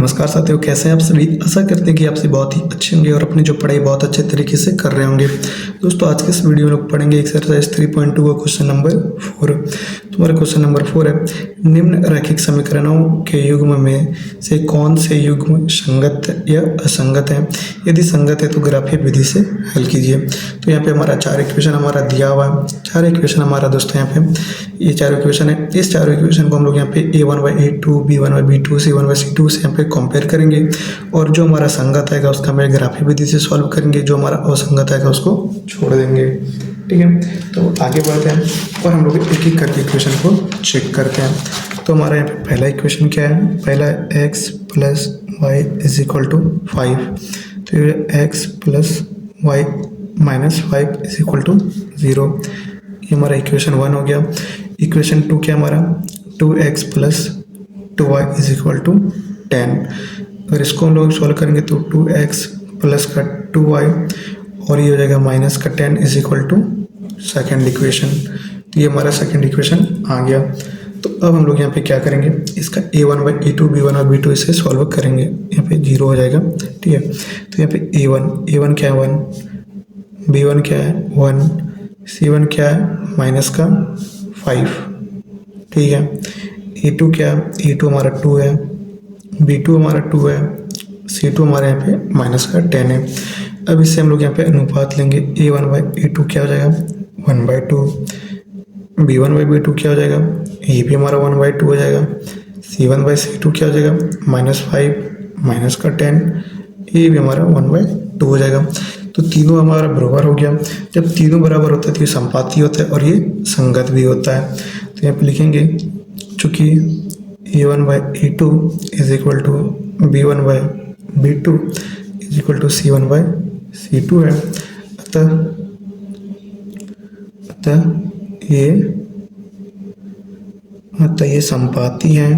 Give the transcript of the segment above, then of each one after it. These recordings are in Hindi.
नमस्कार साथियों, कैसे हैं आप सभी। आशा करते हैं कि आप सभी बहुत ही अच्छे होंगे और अपनी जो पढ़ाई बहुत अच्छे तरीके से कर रहे होंगे। दोस्तों, आज के इस वीडियो में लोग पढ़ेंगे एक्सरसाइज 3.2 का क्वेश्चन नंबर 4। तुम्हारा क्वेश्चन नंबर 4 है, निम्न रैखिक समीकरणों के युग्म में से कौन से युग्म संगत या असंगत है। यदि संगत है तो ग्राफीय विधि से हल कीजिए। तो यहाँ पे हमारा 4 इक्वेशन हमारा दिया हुआ है। 4 इक्वेशन हमारा दोस्तों यहाँ पे ये 4 इक्वेशन है। इस 4 इक्वेशन को हम लोग यहाँ पे a1/a2 b1/b2 c1/c2 से यहाँ पे कंपेयर करेंगे और जो हमारा संगत आएगा उसका हम ग्राफीय विधि से सॉल्व करेंगे, जो हमारा असंगत आएगा उसको छोड़ देंगे। ठीक है, तो आगे बढ़ते हैं और हम लोग एक एक करके इक्वेशन को चेक करते हैं। तो हमारा यहाँ पे पहला इक्वेशन क्या है, पहला x + y = 5। तो ये x + y - 5 = 0। ये हमारा इक्वेशन 1 हो गया। इक्वेशन 2 क्या हमारा, 2x + 2y = 10। अगर इसको हम लोग सॉल्व करेंगे तो 2x + 2y और ये हो जाएगा -10 = सेकेंड इक्वेशन। तो ये हमारा सेकेंड इक्वेशन आ गया। तो अब हम लोग यहाँ पे क्या करेंगे, इसका a1/a2 b1/b2 इसे सॉल्व करेंगे। यहाँ पे 0 हो जाएगा। ठीक है, तो यहाँ पे a1 क्या है 1, b1 क्या है 1, c1 क्या है -5। ठीक है, a2 क्या है, a2 हमारा 2 है, b2 हमारा 2 है, c2 हमारे यहाँ पे -10 है। अब इससे हम लोग यहाँ पे अनुपात लेंगे, a1/a2 क्या हो जाएगा 1/2, b1/b2 क्या हो जाएगा, ये भी हमारा 1/2 हो जाएगा, c1/c2 क्या हो जाएगा -5 -10, ये भी हमारा 1/2 हो जाएगा। तो तीनों हमारा बराबर हो गया। जब तीनों बराबर होता है तो ये संपाती होता है और ये संगत भी होता है। तो यहाँ पे लिखेंगे, चूँकि a1/a2 = b1/b2 = c1/c2 है, अतः ये संपाती है।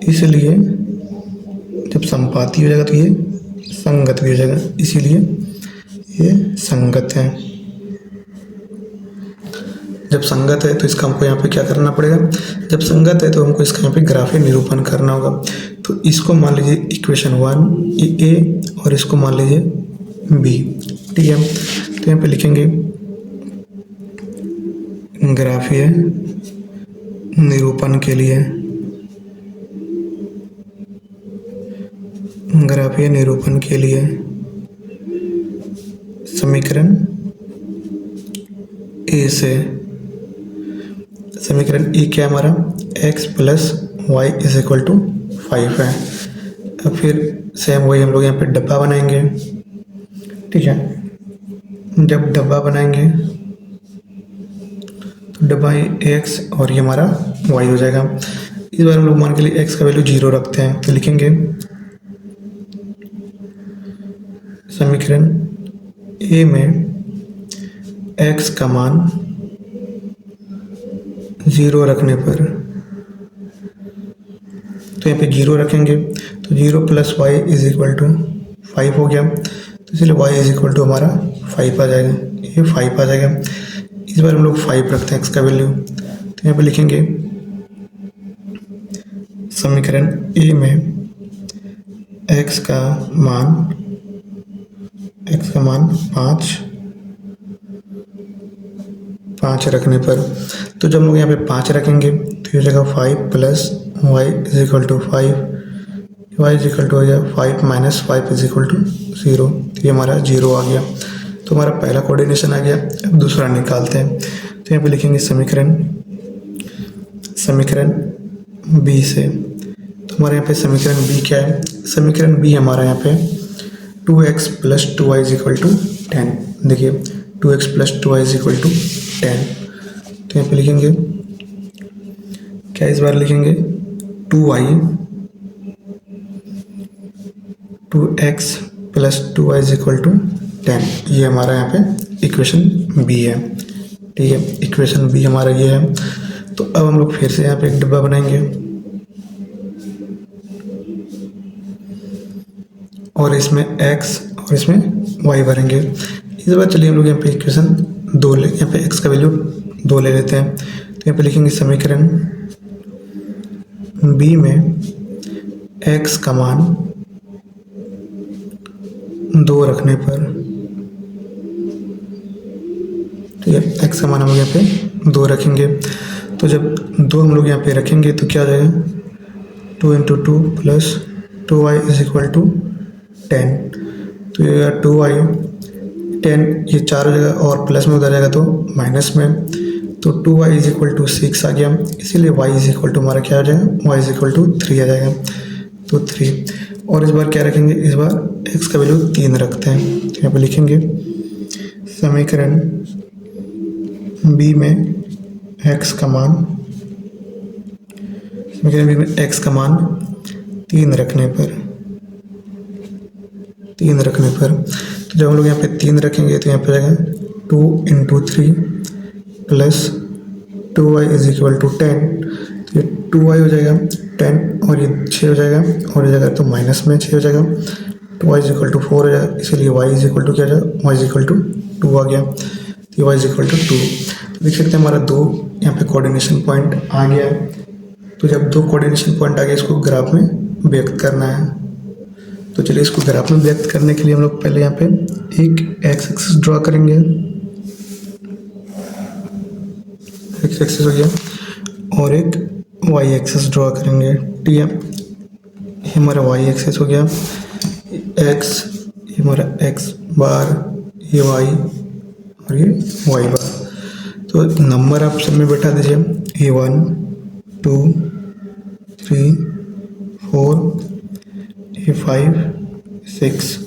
इसलिए जब संपाती हो जाएगा तो ये संगत भी हो जाएगा, इसीलिए ये संगत है। जब संगत है तो इसका हमको यहाँ पे क्या करना पड़ेगा, जब संगत है तो हमको इसका यहाँ पे ग्राफीय निरूपण करना होगा। तो इसको मान लीजिए इक्वेशन 1 a और इसको मान लीजिए b। ठीक है, तो यहाँ पे लिखेंगे ग्राफीय निरूपण के लिए, ग्राफीय निरूपण के लिए समीकरण ए से, समीकरण ए क्या हमारा x + y = 5 है। अब फिर सेम वही हम लोग यहाँ पे डब्बा बनाएंगे। ठीक है, जब डब्बा बनाएंगे तो डब्बा x और ये हमारा y हो जाएगा। इस बार हम लोग मान के लिए x का वैल्यू 0 रखते हैं। तो लिखेंगे समीकरण ए में x का मान 0 रखने पर, तो यहाँ पे 0 रखेंगे तो 0 + y = 5 हो गया। तो इसलिए y = हमारा 5 आ जाएगा, ये 5 आ जाएगा। इस बार हम लोग 5 रखते हैं x का वैल्यू। तो यहाँ पे लिखेंगे समीकरण ए में x का मान 5 रखने पर, तो जब हम लोग यहाँ पे 5 रखेंगे तो ये हो जाएगा 5 + y = 5, y हो गया 5 - 5 = 0। तो ये हमारा 0 आ गया। तो हमारा पहला कोऑर्डिनेशन आ गया। अब दूसरा निकालते हैं। तो यहाँ पे लिखेंगे समीकरण बी से। तो हमारे यहाँ पे समीकरण बी क्या है, समीकरण बी हमारा यहाँ पे 2x + 2y = 10। देखिए 2x + 2y = 10। तो यहाँ पे लिखेंगे क्या, इस बार लिखेंगे 2x + 2y = 10। ये हमारा यहाँ पे इक्वेशन बी है। ठीक है, इक्वेशन बी हमारा ये है। तो अब हम लोग फिर से यहाँ पे एक डब्बा बनाएंगे और इसमें x और इसमें y भरेंगे। इस बार चलिए हम लोग यहाँ पे इक्वेशन 2 यहाँ पे x का वैल्यू 2 ले लेते हैं। तो यहाँ पे लिखेंगे समीकरण बी में एक्स का मान 2 रखने पर, ठीक है, एक्स का मान हम लोग यहाँ पे 2 रखेंगे। तो जब 2 हम लोग यहाँ पे रखेंगे तो क्या आ जाएगा, 2 × 2 + 2y = 10। तो ये 2y 10, ये 4 हो जाएगा और प्लस में उधर जाएगा तो माइनस में, तो 2y = 6 आ गया। इसीलिए y = हमारा क्या आ जाएगा, y = 3 आ जाएगा। तो 3, और इस बार क्या रखेंगे, इस बार x का वैल्यू 3 रखते हैं। तो यहाँ पे लिखेंगे समीकरण b में x का मान, समीकरण b में x का मान 3 रखने पर, तो जब हम लोग यहाँ पे 3 रखेंगे तो यहाँ पे जाएगा 2 × 3 + 2y = 10। तो ये 2y हो जाएगा 10 और ये 6 हो जाएगा और ये जाएगा तो माइनस में 6 हो जाएगा, तो y = 4 हो जाएगा। इसीलिए y = क्या आ जाएगा, y = 2 आ गया। तो y = 2। तो देख सकते हैं हमारा 2 यहाँ पे कोऑर्डिनेशन पॉइंट आ गया है। तो जब 2 कोऑर्डिनेशन पॉइंट आ गए, इसको ग्राफ में व्यक्त करना है। तो चलिए इसको ग्राफ में व्यक्त करने के लिए हम लोग पहले यहाँ पे एक एक्स एक्सिस ड्रॉ करेंगे। एक्स एक्सिस हो गया और एक वाई एक्सिस ड्रॉ करेंगे, ठीक है। ये हमारा वाई एक्सिस हो गया, एक्स, ये हमारा एक्स बार, ये वाई और ये वाई बार। तो नंबर आप सब में बैठा दीजिए, ये 1 2 3 4, ये 5 6,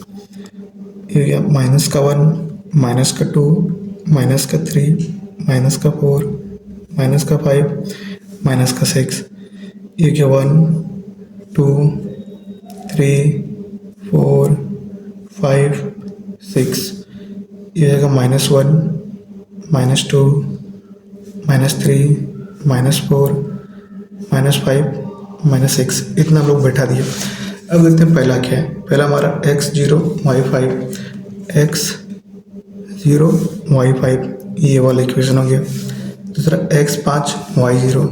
ये गया माइनस का 1, माइनस का 2, माइनस का 3, माइनस का 4, माइनस का 5, माइनस का 6, ये क्या 1 2 3 4 5 6, ये जाएगा -1, -2, -3, -4, -5, -6, इतना हम लोग बैठा दिए। अब देखते हैं पहला क्या है। पहला हमारा x0 y5, x0 y5, ये वाला इक्वेशन हो गया। दूसरा x5 y0,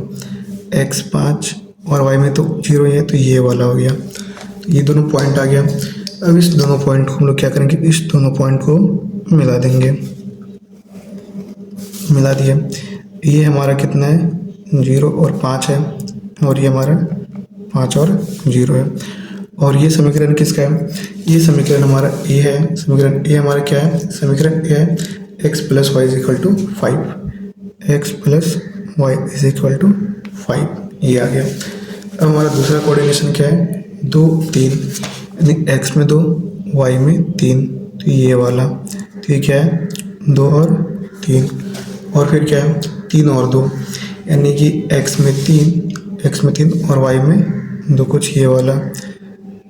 x5 और y में तो 0 ही है तो ये वाला हो गया। तो ये दोनों पॉइंट आ गया। अब इस दोनों पॉइंट को हम लोग क्या करेंगे, इस दोनों पॉइंट को मिला देंगे, मिला दिए। ये हमारा कितना है, 0 और 5 है और ये हमारा 5 और 0 है। और ये समीकरण किसका है, ये समीकरण हमारा ए है। समीकरण ए हमारा क्या है, समीकरण ए है x + y = 5, x + y = 5, ये आ गया। अब हमारा दूसरा कोऑर्डिनेशन क्या है, 2 3, यानी x में 2 y में 3, तो ये वाला। तो ये क्या है, 2 और 3, और फिर क्या है 3 और 2, यानी कि x में 3 और y में 2, कुछ ये वाला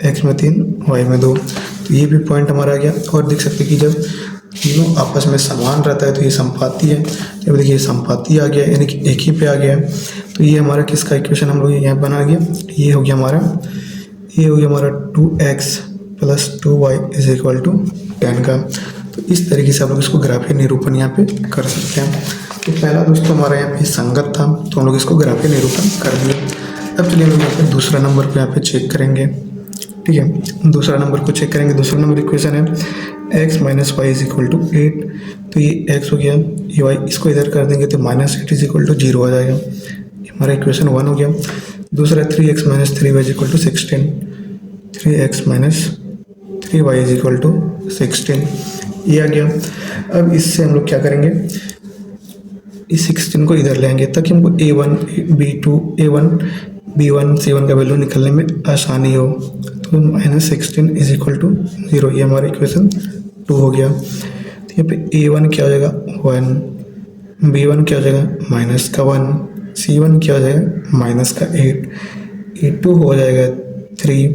x में 3 y में 2। तो ये भी पॉइंट हमारा आ गया। और देख सकते हैं कि जब तीनों आपस में समान रहता है तो ये समपाती है। जब देखिए समपाती आ गया यानी कि एक ही पे आ गया है, तो ये हमारा किसका इक्वेशन हम लोग यहाँ बना गया, ये हो गया हमारा 2x + 2y = 10 का। तो इस तरीके से आप लोग इसको ग्राफीय निरूपण यहाँ पे कर सकते हैं। तो पहला दोस्तों हमारा यहाँ पे संगत था, तो हम लोग इसको ग्राफीय निरूपण कर दिए। अब चलिए हम लोग यहाँ पे दूसरा नंबर को यहाँ पे चेक करेंगे, ठीक है। दूसरा नंबर को चेक करेंगे। दूसरा नंबर इक्वेशन है x - y = 8। तो ये x हो गया, ये y, इसको इधर कर देंगे तो -8 = 0 आ जाएगा। ये हमारा इक्वेशन 1 हो गया। दूसरा 3x - 3y = 16, 3x - 3y = 16, ये आ गया। अब इससे हम लोग क्या करेंगे, इस 16 को इधर लेंगे ताकि हमको a1 b2 a1 b1 c1 का वैल्यू निकलने में आसानी हो। तो -16 = 0, ये हमारा इक्वेशन 2 हो गया। तो यहाँ पे a1 क्या हो जाएगा 1, b1 क्या हो जाएगा -1, c1 क्या हो जाएगा -8, a2 हो जाएगा 3,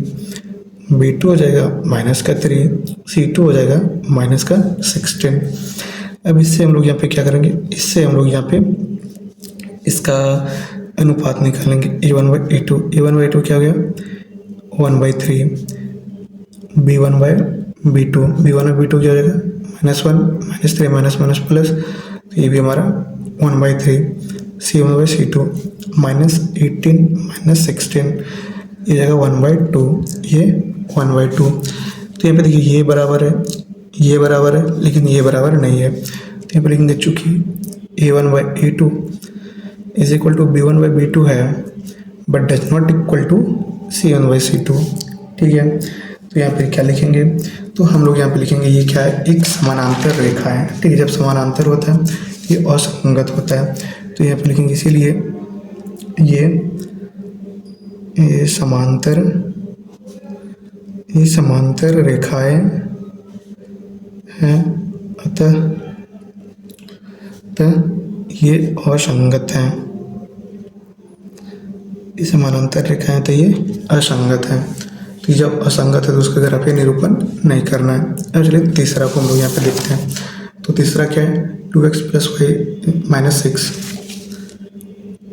b2 हो जाएगा -3, c2 हो जाएगा -16। अब इससे हम लोग यहाँ पे क्या करेंगे, इससे हम लोग यहाँ पे इसका अनुपात निकालेंगे, a1/a2। a1/a2 क्या हो गया 1/3, b1/b2, b1/b2 क्या हो जाएगा -1, -3, प्लस, तो ये भी हमारा 1/3, c1/c2 -18, -16, ये जगह 1/2, ये 1/2। तो यहाँ पे देखिए ये बराबर है, ये बराबर है, लेकिन ये बराबर नहीं है। तो यहाँ पे लिखेंगे चूँकि a1/a2 is equal to b1/b2 है, but does not equal to c1/c2। ठीक है, तो यहाँ पे क्या लिखेंगे, तो हम लोग यहाँ पे लिखेंगे ये क्या है, एक समानांतर रेखा है। ठीक है, जब समानांतर होता है ये असंगत होता है। तो यहाँ पे लिखेंगे इसीलिए ये समांतर रेखाएं हैं, अतः ये असंगत हैं। ये समानांतर रेखाएं तो ये असंगत है। तो जब असंगत है तो उसका ग्राफीय निरूपण नहीं करना है। अब चलिए तीसरा को हम लोग यहाँ पे देखते हैं। तो तीसरा क्या है, 2x + y - 6,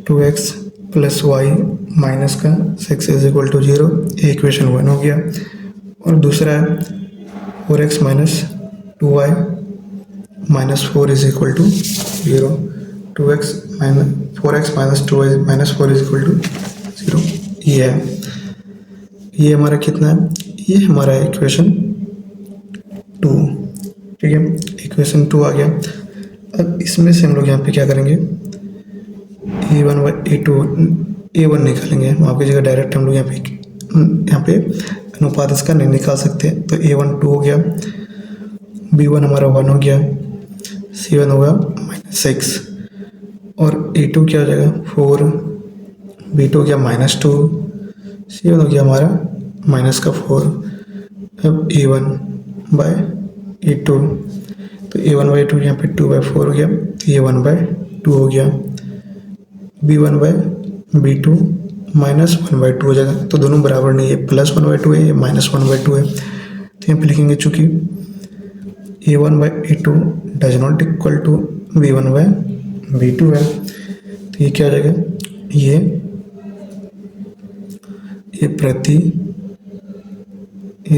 2x + y - 6 is equal to 0। ये इक्वेशन 1 हो गया। और दूसरा है 4x - 2y - 4 is equal to 0। 4x - 2y - 4 is equal to 0। ये है, ये हमारा कितना है, ये हमारा इक्वेशन 2। ठीक है, इक्वेशन 2 आ गया। अब इसमें से हम लोग यहाँ पे क्या करेंगे, a1 निकालेंगे। माफ कीजिएगा, डायरेक्ट हम लोग यहाँ पे अनुपात इसका नहीं निकाल सकते। तो a1 2 हो गया, b1 हमारा 1 हो गया, c1 होगा -6, और a2 क्या हो जाएगा 4, b2 हो गया -2, c1 हो गया हमारा -4। अब a1/a2, तो a1/2 यहाँ पे 2/4 हो गया, तो ये 1/2 हो गया। b1/b2 -1/2 हो जाएगा। तो दोनों बराबर नहीं है, +1/2 है, ये -1/2 है। तो यहाँ पे लिखेंगे चूँकि a1/a2 does not equal to b1/b2 है, तो ये क्या हो जाएगा, ये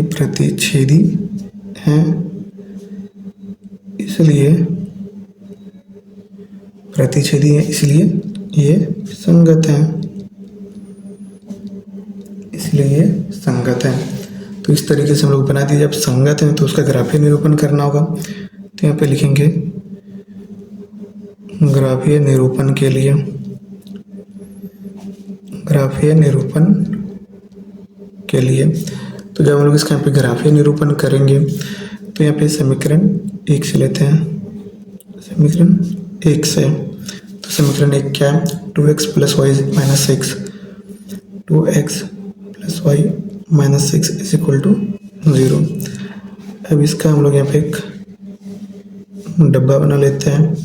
प्रतिच्छेदी हैं, इसलिए प्रतिच्छेदी है, इसलिए ये संगत है, इसलिए संगत है। तो इस तरीके से हम लोग बना दिए। जब संगत है तो उसका ग्राफीय निरूपण करना होगा। तो यहाँ पे लिखेंगे ग्राफीय निरूपण के लिए, तो जब हम लोग इसका यहाँ पे ग्राफीय निरूपण करेंगे तो यहाँ पे समीकरण 1 से लेते हैं। समीकरण 1 से, तो समीकरण 1 क्या है, 2x + y - 6, 2x + y - 6 is equal to 0। अब इसका हम लोग यहाँ पे एक डब्बा बना लेते हैं,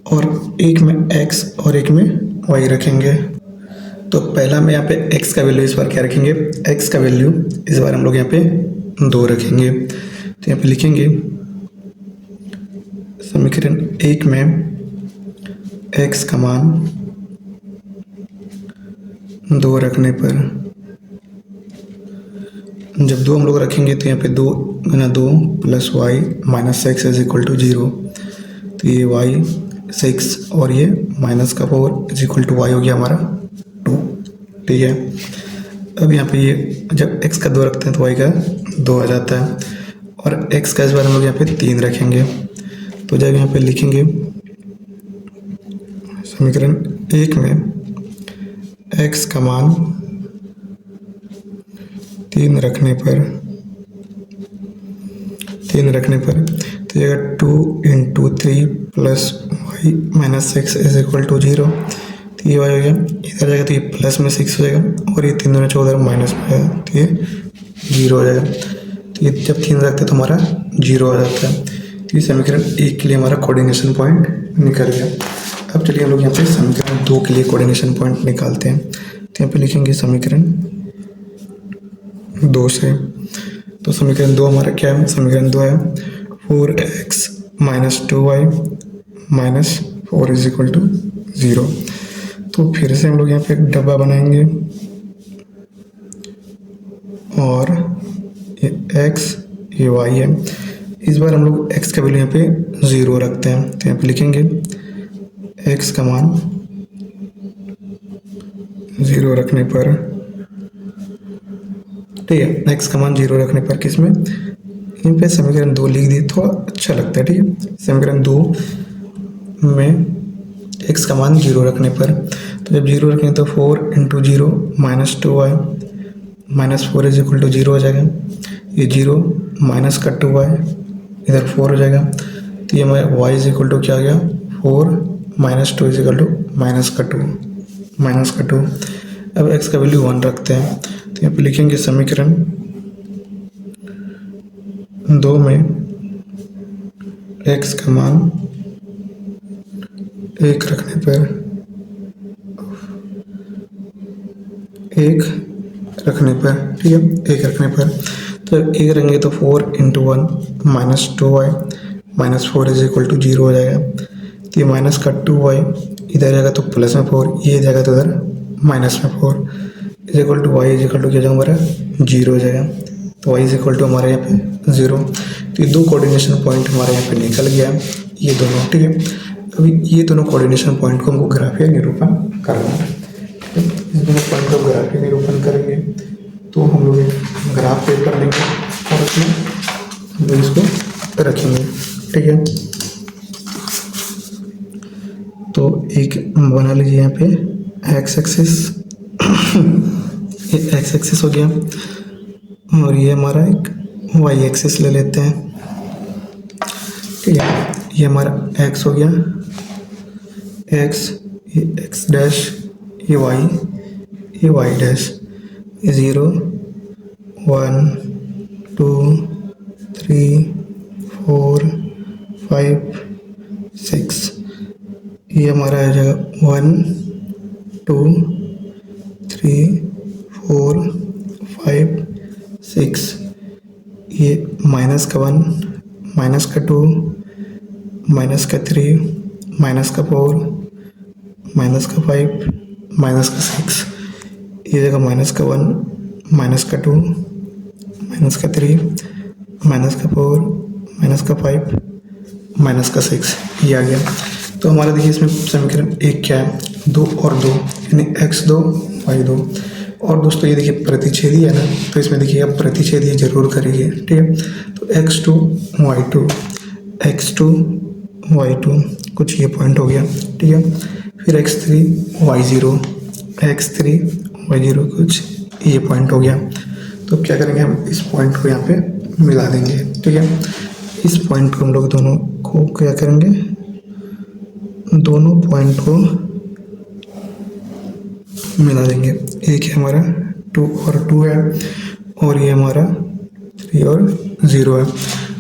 और एक में x और एक में y रखेंगे। तो पहला में यहाँ पे x का वैल्यू इस बार क्या रखेंगे, x का वैल्यू इस बार हम लोग यहाँ पे 2 रखेंगे। तो यहाँ पे लिखेंगे समीकरण 1 में x का मान 2 रखने पर, जब 2 हम लोग रखेंगे तो यहाँ पे 2 × 2 + y - 6 इज इक्वल टू 0। तो ये y 6 और ये -4 इज इक्वल टू y हो गया हमारा 2। ठीक है, अब यहाँ पे ये जब x का 2 रखते हैं तो y का 2 आ जाता है, और x का इस बार हम लोग यहाँ पे 3 रखेंगे। तो जब यहाँ पे लिखेंगे समीकरण 1 में x का मान 3 रखने पर तो ये 2 × 3 + y - 6 इज इक्वल टू 0। तो ये y हो गया, इधर जाएगा तो ये प्लस में 6 हो जाएगा, और ये 3 दूनी 14 माइनस में आएगा, तो ये 0 हो जाएगा। तो ये जब 3 रखते हैं तो हमारा 0 हो जाता है। तो ये समीकरण 1 के लिए हमारा कोऑर्डिनेशन पॉइंट निकल गया। अब चलिए हम लोग यहाँ पे समीकरण 2 के लिए कोऑर्डिनेशन पॉइंट निकालते हैं। तो यहाँ पे लिखेंगे समीकरण 2 से, तो समीकरण 2 हमारा क्या है, समीकरण 2 है 4x - 2y - 4 is equal to 0। तो फिर से हम लोग यहाँ पे एक डब्बा बनाएंगे, और ये x ये y है। इस बार हम लोग x का वैल्यू यहाँ पे 0 रखते हैं। तो यहाँ पे लिखेंगे x का मान 0 रखने पर ठीक है। एक्स का मान 0 रखने पर किसमें, इन पे समीकरण 2 लिख दिए, थोड़ा अच्छा लगता है। ठीक है, समीकरण 2 में एक्स का मान 0 रखने पर, तो जब 0 रखेंगे तो 4 into 0 minus 2y minus 4 is equal to 0 हो जाएगा। ये 0 माइनस का 2y इधर 4 हो जाएगा, तो ये हमारा y इज इक्वल टू क्या आ गया, 4 minus 2 is equal to minus का 2। अब x का वैल्यू 1 रखते हैं, तो यहाँ पे लिखेंगे समीकरण 2 में x का मान 1 रखने पर, 1 रखने पर, ठीक है, 1 रखने पर, तो 1 रहेंगे तो 4 into 1 minus 2y minus 4 is equal to 0 हो जाएगा। तो ये माइनस का 2y इधर जाएगा तो प्लस में 4, ये जाएगा तो इधर माइनस में 4 is equal to y is equal to क्या जाएगा हमारा 0 हो जाएगा। तो y इज इक्वल टू हमारे यहाँ पे 0। तो ये दो कोऑर्डिनेशन पॉइंट हमारे यहाँ पे निकल गया, ये दोनों। ठीक है, अभी ये दोनों कोऑर्डिनेशन पॉइंट को हमको ग्राफीय निरूपण करना है। इस दोनों पॉइंट को ग्राफीय निरूपण करेंगे तो हम लोग ग्राफ पेपर लेंगे और उसमें हम लोग इसको रखेंगे। ठीक है, तो एक बना लीजिए यहाँ पे एक्स एक्सिस, ये एक्स एक्सिस हो गया, और ये हमारा एक वाई एक्सिस ले लेते हैं। ठीक है, ये हमारा एक्स हो गया, एक्स, ये एक्स डैश, ये वाई डैश, 0 1 2 3 4 5 6, ये हमारा आ जाएगा 1 2 3 4 5 6, ये माइनस का 1 माइनस का 2 माइनस का 3 माइनस का 4 माइनस का 5 माइनस का 6, ये जगह माइनस का 1 माइनस का 2 माइनस का 3 माइनस का 4 माइनस का 5 माइनस का 6, ये आ गया। तो हमारा देखिए इसमें समीकरण एक क्या है, 2 और 2 यानी x2 y2। और दोस्तों ये देखिए प्रतिच्छेदी है ना, तो इसमें देखिए आप प्रतिच्छेदी जरूर करेंगे। ठीक है, तो x2 y2 कुछ ये पॉइंट हो गया। ठीक है, फिर x3 y0 कुछ ये पॉइंट हो गया। तो क्या करेंगे, हम इस पॉइंट को यहाँ पे मिला देंगे। ठीक है, इस पॉइंट को हम लोग दोनों को क्या करेंगे, दोनों पॉइंट को मिला देंगे। एक है हमारा 2 और 2 है, और ये हमारा 3 और 0 है,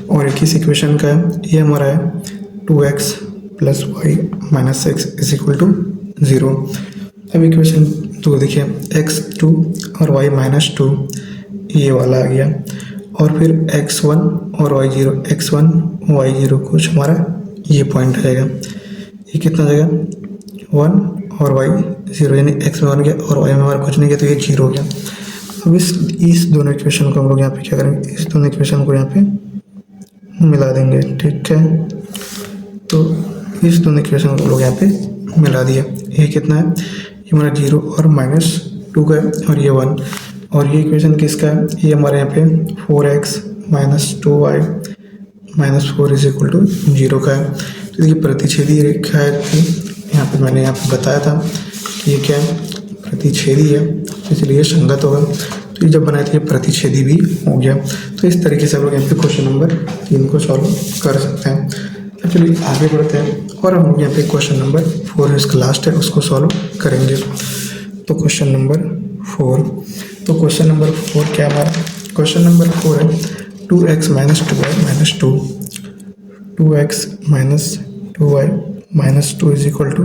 और एक इस इक्वेशन का है, ये हमारा है 2x plus y minus 6 is equal to 0। अब इक्वेशन 2 देखिए, x2 और y माइनस 2 ये वाला आ गया, और फिर x1 और x1 y0 कुछ हमारा ये पॉइंट आ जाएगा। ये कितना जाएगा 1 और y0, यानी x में 1 गया और y में हमारा कुछ नहीं गया, तो ये 0 हो गया। अब इस दोनों इक्वेशन को हम लोग यहाँ पे क्या करेंगे, इस दोनों इक्वेशन को यहाँ पे मिला देंगे। ठीक है, तो इस दोनों इक्वेशन को हम लोग यहाँ पे मिला दिया। ये कितना है, ये हमारा 0 और -2 का है, और ये 1, और ये इक्वेशन किसका है, ये हमारे यहाँ पे 4x minus 2y minus 4 is equal to 0 का है। तो देखिए प्रतिच्छेदी रेखा है, यहाँ पे मैंने यहाँ पे बताया था कि ये क्या है, प्रतिच्छेदी है, इसलिए संगत होगा। तो ये जब बनाए थे ये प्रतिच्छेदी भी हो गया। तो इस तरीके से हम लोग यहाँ पे क्वेश्चन नंबर 3 को सॉल्व कर सकते हैं। तो चलिए आगे बढ़ते हैं, और हम लोग यहाँ पे क्वेश्चन नंबर 4 इसका लास्ट है, उसको सॉल्व करेंगे। तो क्वेश्चन नंबर 4, तो क्वेश्चन नंबर 4 क्या हमारा, क्वेश्चन नंबर 4 है 2x minus 2y minus 2, 2x minus 2y minus 2 is equal to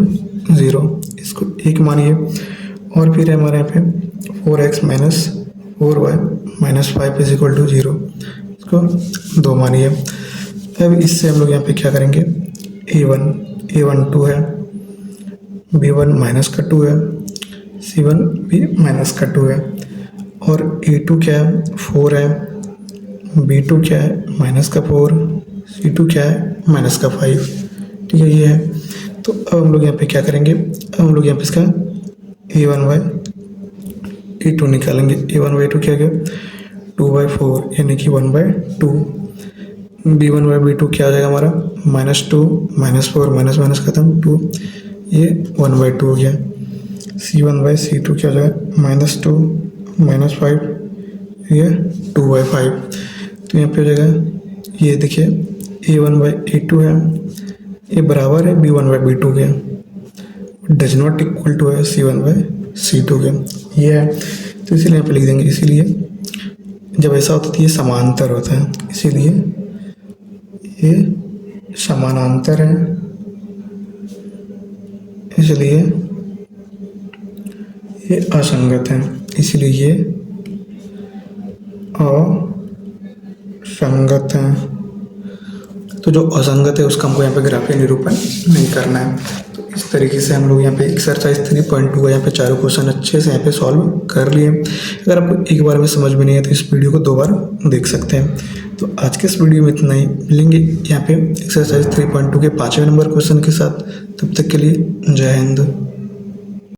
0, इसको 1 मानिए। और फिर हमारे यहाँ पे 4x minus 4y minus 5 is equal to 0, इसको 2 मानिए। अब इससे हम लोग यहाँ पे क्या करेंगे, a1 2 है, b1 माइनस का 2 है, c1 भी माइनस का 2 है, और a2 क्या है 4 है, b2 क्या है माइनस का 4, c2 क्या है माइनस का 5। ठीक है, ये है। तो अब हम लोग यहाँ पे क्या करेंगे, अब हम लोग यहाँ पे इसका a1 बाई a2 निकालेंगे। a1 बाई 2 क्या गया 2/4 यानी कि 1/2। B1/B2 क्या हो जाएगा हमारा, -2 -4 माइनस माइनस खत्म 2, ये 1/2 हो गया। C1/C2 क्या हो जाएगा, -2 -5, ये 2/5। तो यहाँ पे हो जाएगा, ये देखिए A1/A2 है, ये बराबर है B1/B2 के, डज नॉट इक्वल टू है C1/C2 के, ये है। तो इसीलिए यहाँ पे लिख देंगे, इसीलिए जब ऐसा होता है तो ये समांतर होता है, इसीलिए ये समानांतर है, इसलिए ये असंगत है, इसलिए ये असंगत है। तो जो असंगत है उसका हमको यहाँ पे ग्राफीय निरूपण नहीं करना है। तो इस तरीके से हम लोग यहाँ पे एक्सरसाइज 3.2 का यहाँ पे चारों क्वेश्चन अच्छे से यहाँ पे सॉल्व कर लिए। अगर आपको एक बार में समझ में नहीं है तो इस वीडियो को 2 बार देख सकते हैं। तो आज के इस वीडियो में इतना ही, मिलेंगे यहाँ पे एक्सरसाइज 3.2 के 5वें नंबर क्वेश्चन के साथ। तब तक के लिए जय हिंद।